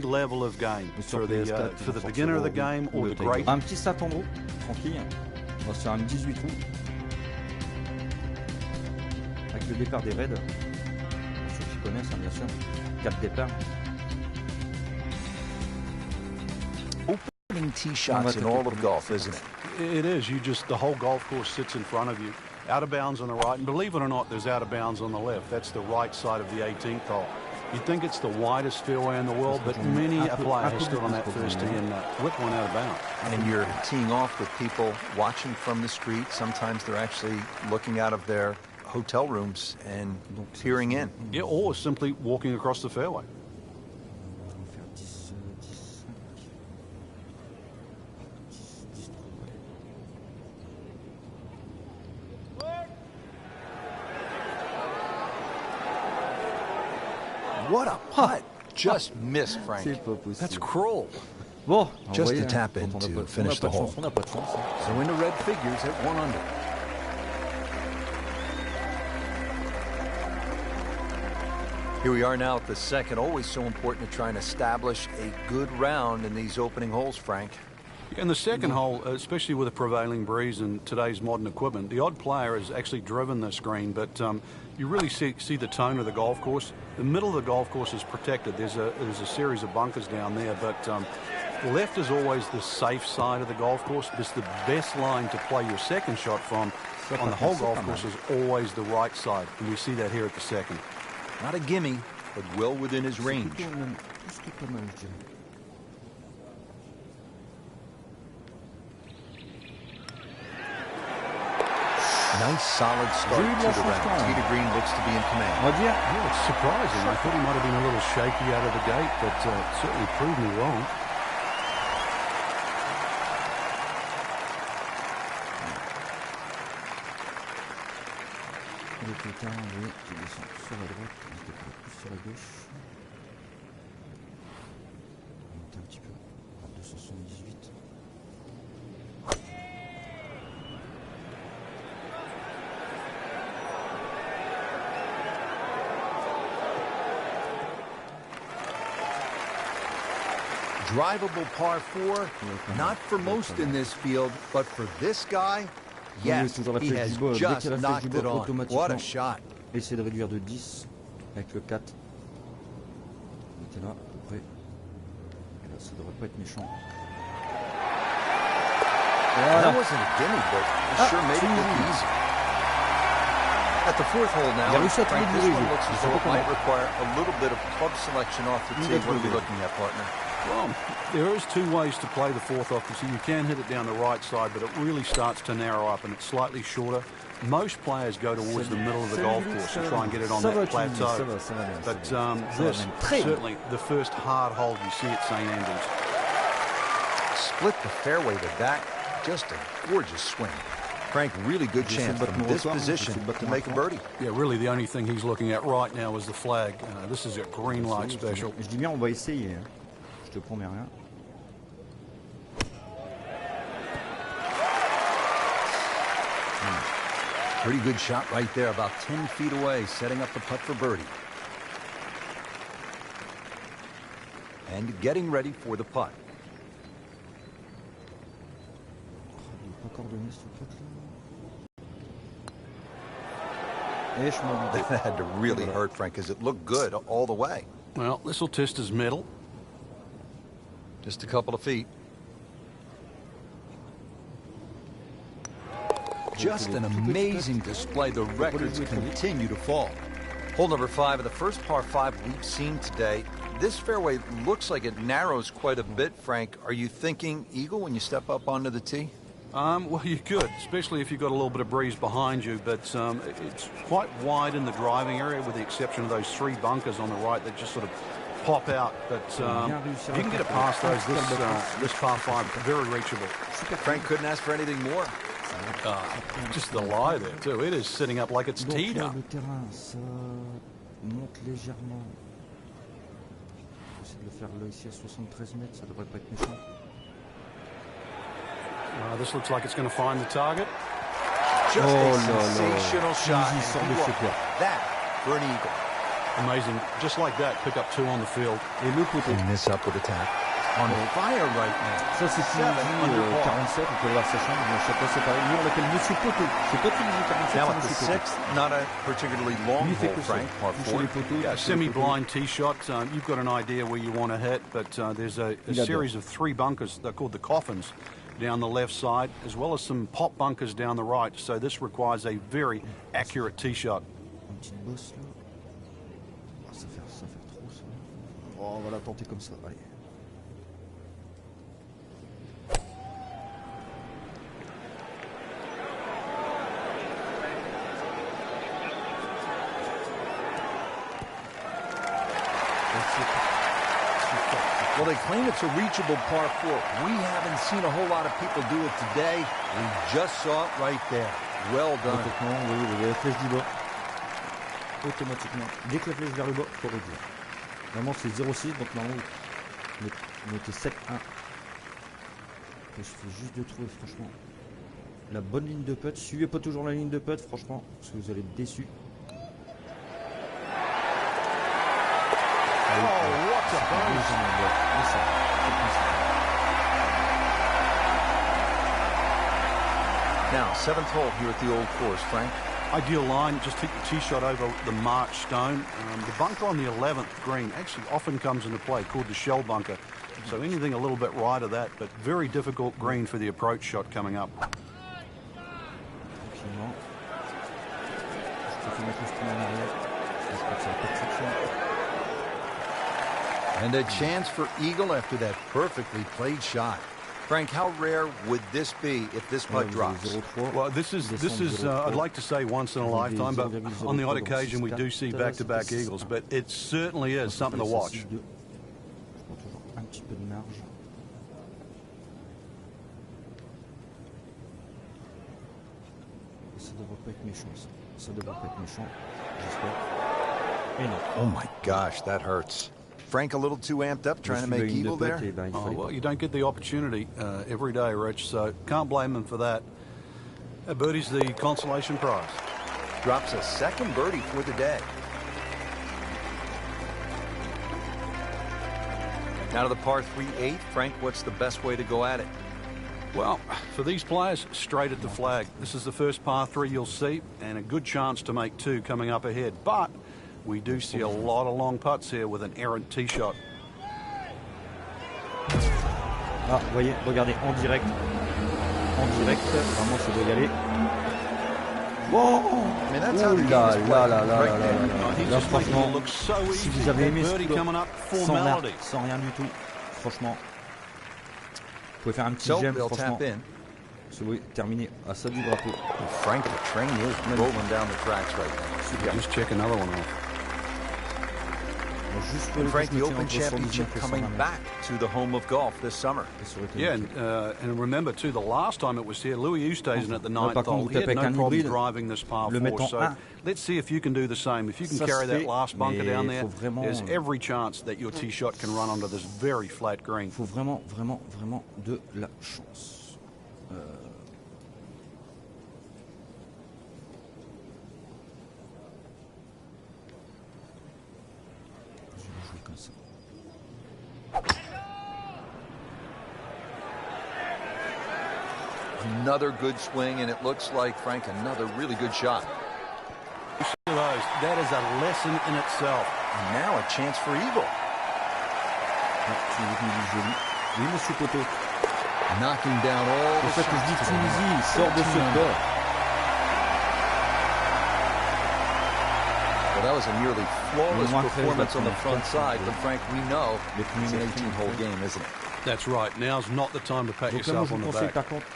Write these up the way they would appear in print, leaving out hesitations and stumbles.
level of game for the beginner of the game or the great. Un petit stat en haut, tranquille. On va se faire un 18 trous. Avec le départ des raids. Ceux qui connaissent, hein, bien sûr. 4 départs. Opening tee shots in all of golf, isn't it? It is. The whole golf course sits in front of you. Out of bounds on the right, and believe it or not, there's out of bounds on the left. That's the right side of the 18th hole. You'd think it's the widest fairway in the world, but many a player has stood on that first tee and whipped one out of bounds. And you're teeing off with people watching from the street. Sometimes they're actually looking out of their hotel rooms and peering in. Yeah, or simply walking across the fairway. What a putt! Just missed, Frank. That's cruel. Bon, just to tap in to finish the hole. So into red figures at 1 under. Here we are now at the second. Always so important to try and establish a good round in these opening holes, Frank. In the second hole, especially with a prevailing breeze and today's modern equipment, the odd player has actually driven this green, but you really see the tone of the golf course. The middle of the golf course is protected. There's a series of bunkers down there, but left is always the safe side of the golf course. It's the best line to play your second shot from on the whole golf course is always the right side, and we see that here at the second. Not a gimme, but well within his range. Nice, solid start to the round. Tee to green looks to be in command. Yeah, it's surprising. I thought he might have been a little shaky out of the gate, but certainly proved me wrong. Drivable par 4, not for most in this field, but for this guy, yes, he has just knocked it on. What a shot. Essayer de réduire de 10 avec le 4. Il était là, à peu près. Et là, ça devrait pas être méchant. That wasn't a gimme, but it sure made it look easy. At the fourth hole now, Frank, this one looks as though it might require a little bit of club selection off the tee. What are we looking at, partner? Well, there is two ways to play the fourth off the tee. You can hit it down the right side, but it really starts to narrow up and it's slightly shorter. Most players go towards the middle of the golf course and try and get it on that plateau. But this, certainly the first hard hole you see at St. Andrews. Split the fairway with that. Just a gorgeous swing. Frank, really good chance from this position to make a birdie. Yeah, really the only thing he's looking at right now is the flag. This is a green light special. Je dis bien, on va essayer. Je te promets rien. Pretty good shot right there, about 10 feet away, setting up the putt for birdie. And getting ready for the putt. That had to really hurt, Frank, because it looked good all the way. Well, this will test his middle. Just a couple of feet. Just an amazing display. The records continue to fall. Hole number 5 of the first par 5 we've seen today. This fairway looks like it narrows quite a bit, Frank. Are you thinking eagle when you step up onto the tee? Well, you could, especially if you've got a little bit of breeze behind you, but it's quite wide in the driving area with the exception of those 3 bunkers on the right that just sort of pop out. But if you can get it past those, this par 5, very reachable. Frank couldn't ask for anything more. Just the lie there, too. It is sitting up like it's teed up. This looks like it's going to find the target. Just a sensational shot. That for an eagle. Amazing. Just like that, pick up 2 on the field. Et le poteau. And this upward attack. On fire right now. Ça, c'est Tunisie 47. Vous pouvez voir sa chambre. Je sais pas, c'est pareil. Nous, on l'appelle Monsieur Poteau. C'est pas Tunisie 47, Now c'est at the Monsieur Poteau. 6th, not a particularly long Lui, il fait hole, que ça. Frank, par Toucher 4. les poteaux. Yeah, toucher les poteaux. semi-blind tee shot. You've got an idea where you want to hit, but there's a series of 3 bunkers. They're called the coffins down the left side, as well as some pop bunkers down the right. So this requires a very accurate tee shot. Une petite bosse là. Ah, ça fait trop ça. Oh, on va la tenter comme ça. Allez. Well, they claim it's a reachable par 4. We haven't seen a whole lot of people do it today. We just saw it right there. Well done. Automatiquement, oui, vous avez la flèche du bas. Automatiquement. Dès que la flèche vers le bas, il faut réduire. Normalement, c'est 0,6, donc normalement, vous mettez 7,1. Je fais juste de trouver, franchement, la bonne ligne de putt. Suivez pas toujours la ligne de putt, franchement, parce que vous allez être déçus. Oh, what a Now, 7th hole here at the old course, Frank. ideal line. Just hit the tee shot over the marked stone. The bunker on the 11th green actually often comes into play, called the shell bunker. So anything a little bit right of that, but very difficult green for the approach shot coming up. Tranquillement. Je peux mettre le style en arrière. Je crois que ça va pas de section. And a chance for eagle after that perfectly played shot. Frank, how rare would this be if this putt drops? Well, this is I'd like to say once in a lifetime, but on the odd occasion we do see back-to-back eagles, but it certainly is something to watch. Je prends toujours un petit peu de marge. Ça devrait pas être méchant, ça. Ça devrait pas être méchant, j'espère. Et non. Oh my gosh, that hurts. Frank a little too amped up trying to make eagle there? Oh, well, you don't get the opportunity every day, Rich, so can't blame him for that. Birdie's the consolation prize. Drops a second birdie for the day. Now to the par 3-8. Frank, what's the best way to go at it? Well, for these players, straight at the flag. This is the first par 3 you'll see, and a good chance to make 2 coming up ahead. But we do see a lot of long putts here with an errant tee shot. Ah, vous voyez, regardez, en direct. En direct, vraiment, ça doit y aller. Oh, I mean, that's oh là là là là là là He's là. just making Franchement, it look so si easy. vous avez aimé Birdie ce coming up, full sans melody. rien du tout, franchement, vous pouvez faire un petit So j'aime, they'll franchement. tap in. C'est oui, terminé. À ça du drapeau. Frank, the train is rolling down the tracks right now. Yeah, just check another one off. Juste And Frank, the je me Open tiens entre Championship 119 et coming 120. back to the home of golf this summer. Et ça aurait été Yeah, magnifique. and remember too, the last time it was here, Louis Oosthuizen at the ninth par contre, hole, vous he had tapez no avec un problem hybride, driving this par le 4. mettre en So 1. let's see if you can do the same. If you can Ça carry se that fait, last bunker mais down il there, faut vraiment- there's every chance that your tee shot can run onto this very flat green. Il faut vraiment, vraiment, vraiment de la chance. Je vais jouer comme ça. Another good swing, and it looks like, Frank, another really good shot. That is a lesson in itself. And now a chance for eagle. Ah, Tunisie, joli. Oui, monsieur Poteau. Knocking down all C'est pour the ça que je dis shots today. Tunisie, sort de ce bord. Well, that was a nearly flawless Moins 13 performance on the battements. front side, but Frank, we know Les premiers it's an mètres, 18-hole game, isn't it? That's right. Now's not the time to pat Donc là, moi, yourself je on vous the conseille back. par contre,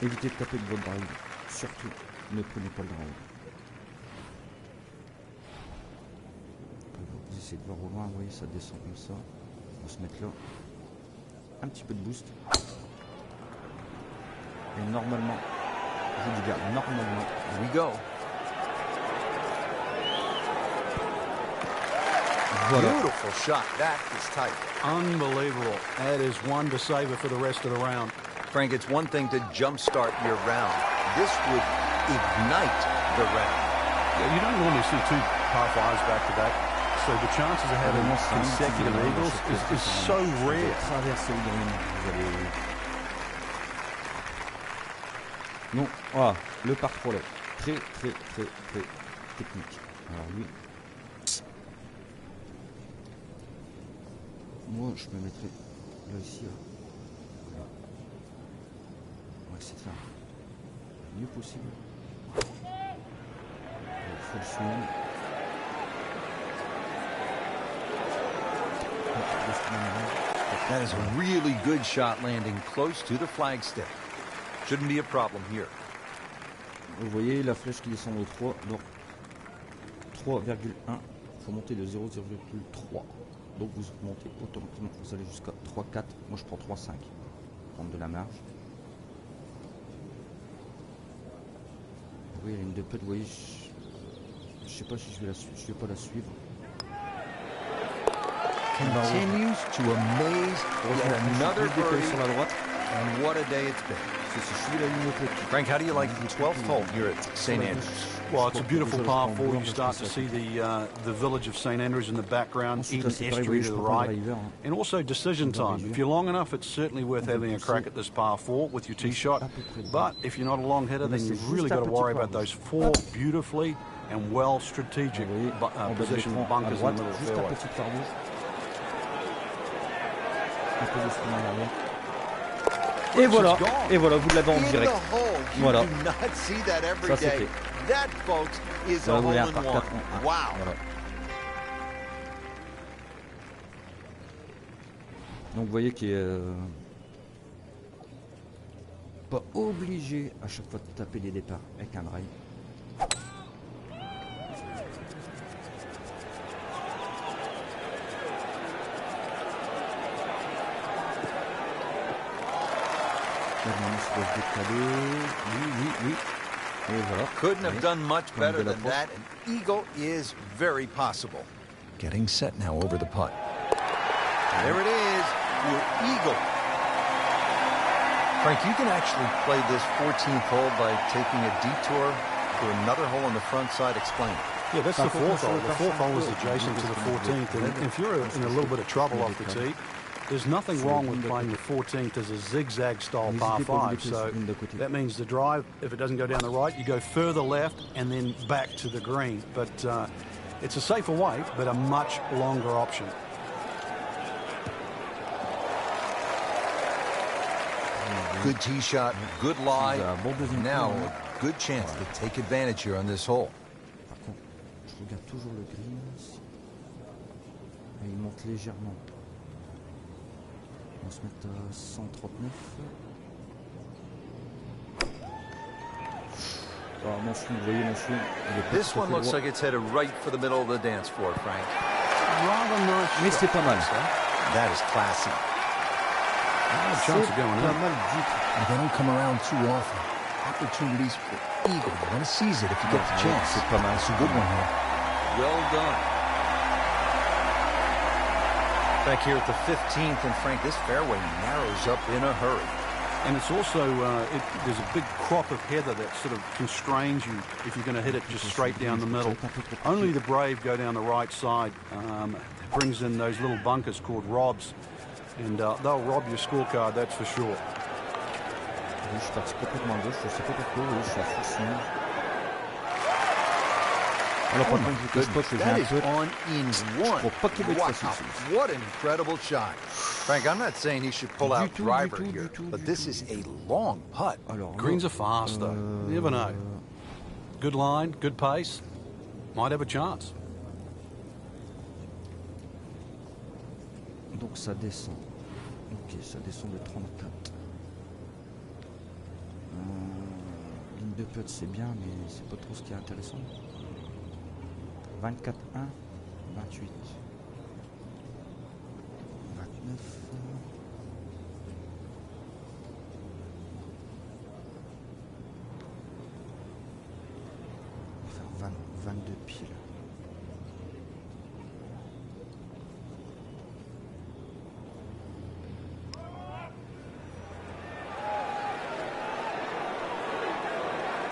évitez de taper de votre drive. Surtout, ne prenez pas le drive. Vous essayez de voir au loin, vous voyez, ça descend comme ça. On va se mettre là. Un petit peu de boost. Et normalement, je vous dis bien, normalement, Here we go. voilà. Beautiful shot. That is tight. Unbelievable. That is one to savor for the rest of the round. Frank, it's one thing to jumpstart your round. This would ignite the round. Yeah, you don't normally see two par fives back to back. So the chances of having consecutive eagles is so rare. Traverser le green, vous allez... Non, voilà, le par 3 là. Très technique. Alors lui... Moi, je me mettrais là ici. Là. On va essayer de faire le mieux possible. Full swing. That is a really good shot landing close to the flagstick. Shouldn't be a problem here. Vous voyez la flèche qui descend au 3, donc 3,1. Il faut monter de 0,3. Donc vous montez automatiquement, vous allez jusqu'à 3,4. Moi je prends 3,5. Prendre de la marge. Oui, il y a une de peu, vous voyez, je sais pas si je vais pas la suivre. Continues to amaze. Yet another birdie sur la droite. And what a day it's been. Frank, how do you like the 12th hole here at St. Andrews? Well, it's a beautiful par 4. You start to see the village of St. Andrews in the background, Eden Estuary to the right, and also decision time. If you're long enough, it's certainly worth having a crack at this par 4 with your tee shot. But if you're not a long hitter, then you've really got to worry about those 4 beautifully and well strategic positioned bunkers in the middle of the fairway. Et voilà, vous l'avez en direct. Voilà. Ça c'est fait. Là, vous voyez un par 4 en 1. Voilà. Donc vous voyez qu'il est pas obligé à chaque fois de taper des départs avec un drive. Oui. Couldn't have done much better than that. An eagle is very possible. Getting set now over the putt. There it is, your eagle. Frank, you can actually play this 14th hole by taking a detour to another hole on the front side. Explain. Yeah, that's the 4th hole. The 4th hole is adjacent to the 14th. And if you're in a little bit of trouble off the tee, there's nothing wrong with playing the 14th as a zigzag style par 5. So that means the drive, if it doesn't go down the right, you go further left and then back to the green. But it's a safer way, but a much longer option. Good tee shot, good lie. Now a good chance to take advantage here on this hole. Par contre, je regarde toujours le green. Et il monte légèrement. On va se mettre à 139. Alors mon swing, vous voyez mon swing. This one looks like it's headed right for the middle of the dance floor, Frank. Rather nice. Mais c'est pas mal. That is classy. Chance of going in. And they don't come around too often. Opportunities for eagle. You want to seize it if you get the chance. C'est pas mal. It's a good one here. Well done. Back here at the 15th, and Frank, this fairway narrows up in a hurry. And it's also, there's a big crop of heather that sort of constrains you if you're going to hit it just straight down the middle. Only the brave go down the right side. It brings in those little bunkers called robs, and they'll rob your scorecard, that's for sure. Je suis parti complètement à gauche, je sais pas pourquoi, je suis à full swing. Alors par contre, je cache pas que j'ai un peu. Pour pas qu'il me fasse ici. What an incredible shot. Frank, I'm not saying he should pull out driver here, but this is a long putt. Alors, greens are fast though. You never know. Good line, good pace. Might have a chance. Donc ça descend. Ok, ça descend de 34. Ligne de putt c'est bien, mais c'est pas trop ce qui est intéressant. 24, 1, 28, 29. On va faire 22 piles.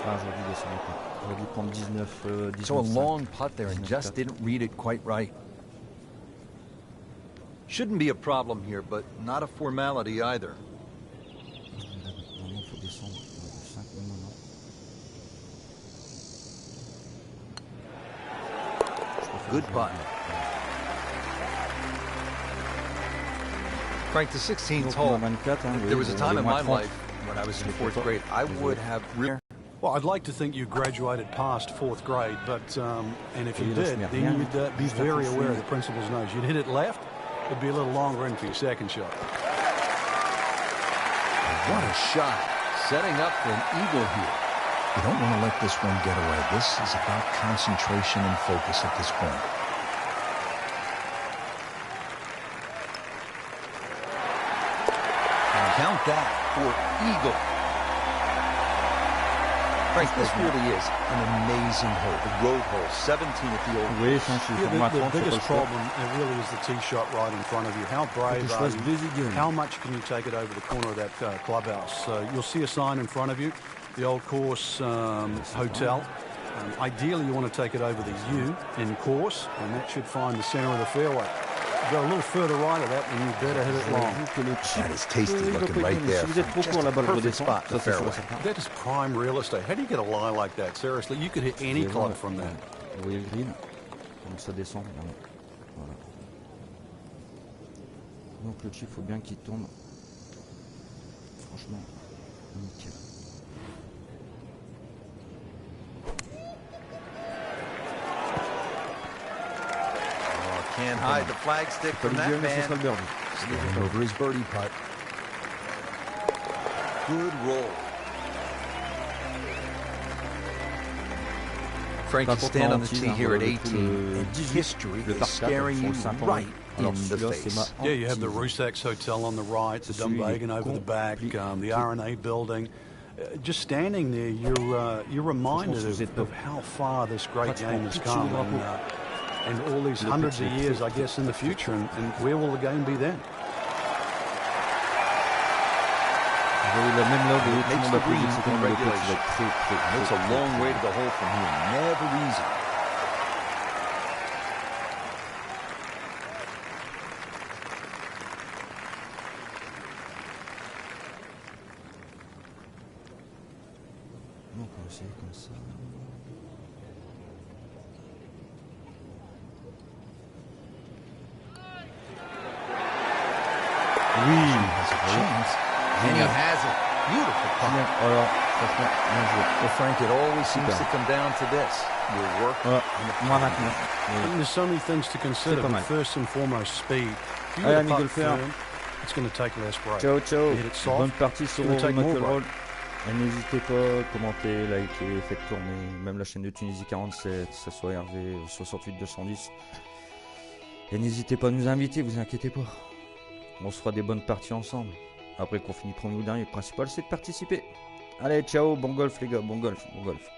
Enfin, j'aurais dû descendre un peu. J'aurais dû prendre 19, 19. So a long putt there and just didn't read it quite right. Shouldn't be a problem here, but not a formality either. Maintenant, il faut descendre 5 maintenant. Good putt. Frank, the 16th hole. There was a time in my life when I was in 4th grade, I would have Well, I'd like to think you graduated past 4th grade, but and if you did, then you'd be very aware of the principal's nose. You'd hit it left, it'd be a little longer in for your second shot. What a shot. Setting up for an eagle here. You don't want to let this one get away. This is about concentration and focus at this point. Count that for eagle. Frank, this really is an amazing hole. The road hole, 17 at the old. The biggest problem, it really is the tee shot right in front of you. How brave are you? How much can you take it over the corner of that clubhouse? You'll see a sign in front of you, the Old Course Hotel. Ideally, you want to take it over the U in course, and that should find the center of the fairway. Go a little further right of that, and you better hit it long. That is tasty looking right there. Just a perfect spot in the fairway. That is prime real estate. How do you get a lie like that? Seriously, you could hit any club from that. Vous voyez le green? Donc ça descend. Voilà. Donc le chip, il faut bien qu'il tombe. Franchement, nickel. Can't hide the flag stick from that man. Standing over his birdie putt. Good roll. Frank, you stand on the tee here at 18, and history is staring you right in the face. Yeah, you have the Rusak's Hotel on the right, the Dumbagan over the back, the R&A building. Just standing there, you're reminded of how far this great game has come. And all these hundreds of years, I guess, in the future, and where will the game be then? Makes the green in regulation. It's a long way to the hole from here. Never easy. Donc on va essayer comme ça. Oui, And he has it. Beautiful putt. Alors, franchement, bien joué. Well, Frank, it always seems to come down to this. Your work. Moins 29. There's so many things to consider, but first and foremost, speed. If you Allez, hit a putt golfeur. firm, it's going to take less break. Ciao, ciao. You hit it soft, Bonne partie it's sur going to take more Remote break. Roll. Et n'hésitez pas, commentez, likez, faites tourner, même la chaîne de Tunisie 47, que ce soit Hervé 68 210. Et n'hésitez pas à nous inviter, vous inquiétez pas. On se fera des bonnes parties ensemble. Après qu'on finit premier ou dernier, le principal c'est de participer. Allez, ciao, bon golf les gars, bon golf, bon golf.